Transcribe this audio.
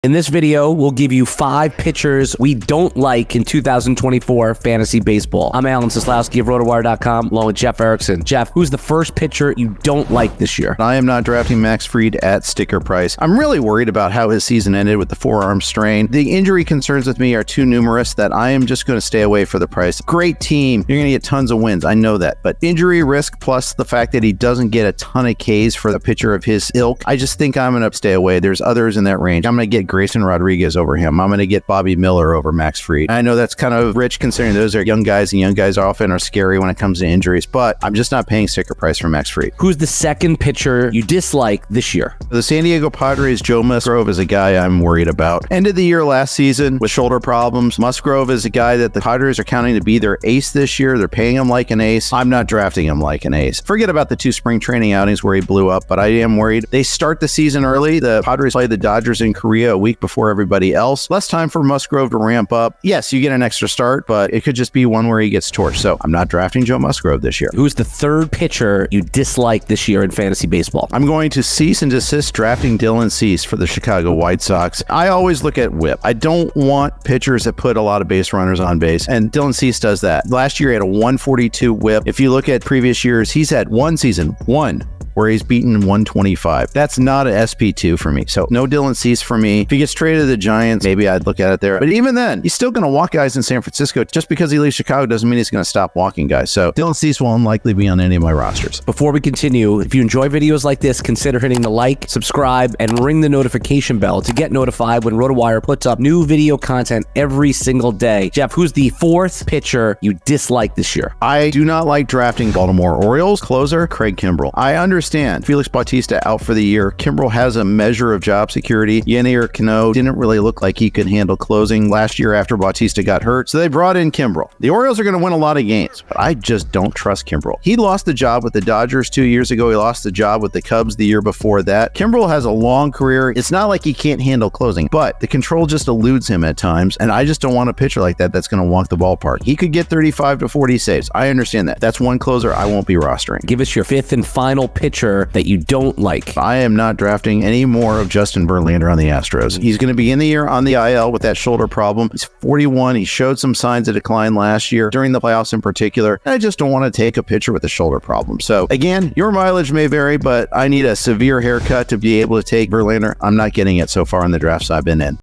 In this video, we'll give you 5 pitchers we don't like in 2024 fantasy baseball. I'm Alan Seslowsky of RotoWire.com, along with Jeff Erickson. Jeff, who's the first pitcher you don't like this year? I am not drafting Max Fried at sticker price. I'm really worried about how his season ended with the forearm strain. The injury concerns with me are too numerous that I am just going to stay away for the price. Great team. You're going to get tons of wins. I know that. But injury risk plus the fact that he doesn't get a ton of Ks for a pitcher of his ilk, I just think I'm going to stay away. There's others in that range. I'm going to get Grayson Rodriguez over him. I'm going to get Bobby Miller over Max Fried. I know that's kind of rich considering those are young guys, and young guys often are scary when it comes to injuries, but I'm just not paying sticker price for Max Fried. Who's the second pitcher you dislike this year? The San Diego Padres, Joe Musgrove is a guy I'm worried about. End of the year last season with shoulder problems. Musgrove is a guy that the Padres are counting to be their ace this year. They're paying him like an ace. I'm not drafting him like an ace. Forget about the 2 spring training outings where he blew up, but I am worried. They start the season early. The Padres play the Dodgers in Korea a week before everybody else. Less time for Musgrove to ramp up. Yes, you get an extra start, but it could just be one where he gets torched. So I'm not drafting Joe Musgrove this year. Who's the third pitcher you dislike this year in fantasy baseball? I'm going to cease and desist drafting Dylan Cease for the Chicago White Sox. I always look at whip. I don't want pitchers that put a lot of base runners on base, and Dylan Cease does that. Last year he had a 142 whip. If you look at previous years, he's had one season, where he's beaten 125. That's not an SP2 for me. So no Dylan Cease for me. If he gets traded to the Giants, maybe I'd look at it there. But even then, he's still going to walk guys in San Francisco. Just because he leaves Chicago doesn't mean he's going to stop walking guys. So Dylan Cease will unlikely be on any of my rosters. Before we continue, if you enjoy videos like this, consider hitting the like, subscribe, and ring the notification bell to get notified when RotoWire puts up new video content every single day. Jeff, who's the fourth pitcher you dislike this year? I do not like drafting Baltimore Orioles closer Craig Kimbrel. I understand Felix Bautista out for the year. Kimbrel has a measure of job security. Yennier Cano didn't really look like he could handle closing last year after Bautista got hurt, so they brought in Kimbrel. The Orioles are going to win a lot of games, but I just don't trust Kimbrel. He lost the job with the Dodgers 2 years ago. He lost the job with the Cubs the year before that. Kimbrel has a long career. It's not like he can't handle closing, but the control just eludes him at times, and I just don't want a pitcher like that that's going to walk the ballpark. He could get 35 to 40 saves. I understand that. That's one closer I won't be rostering. Give us your fifth and final pitcher that you don't like. I am not drafting any more of Justin Verlander on the Astros. He's going to be in the year on the IL with that shoulder problem. He's 41. He showed some signs of decline last year during the playoffs in particular. I just don't want to take a pitcher with a shoulder problem. So again, your mileage may vary, but I need a severe haircut to be able to take Verlander. I'm not getting it so far in the drafts I've been in.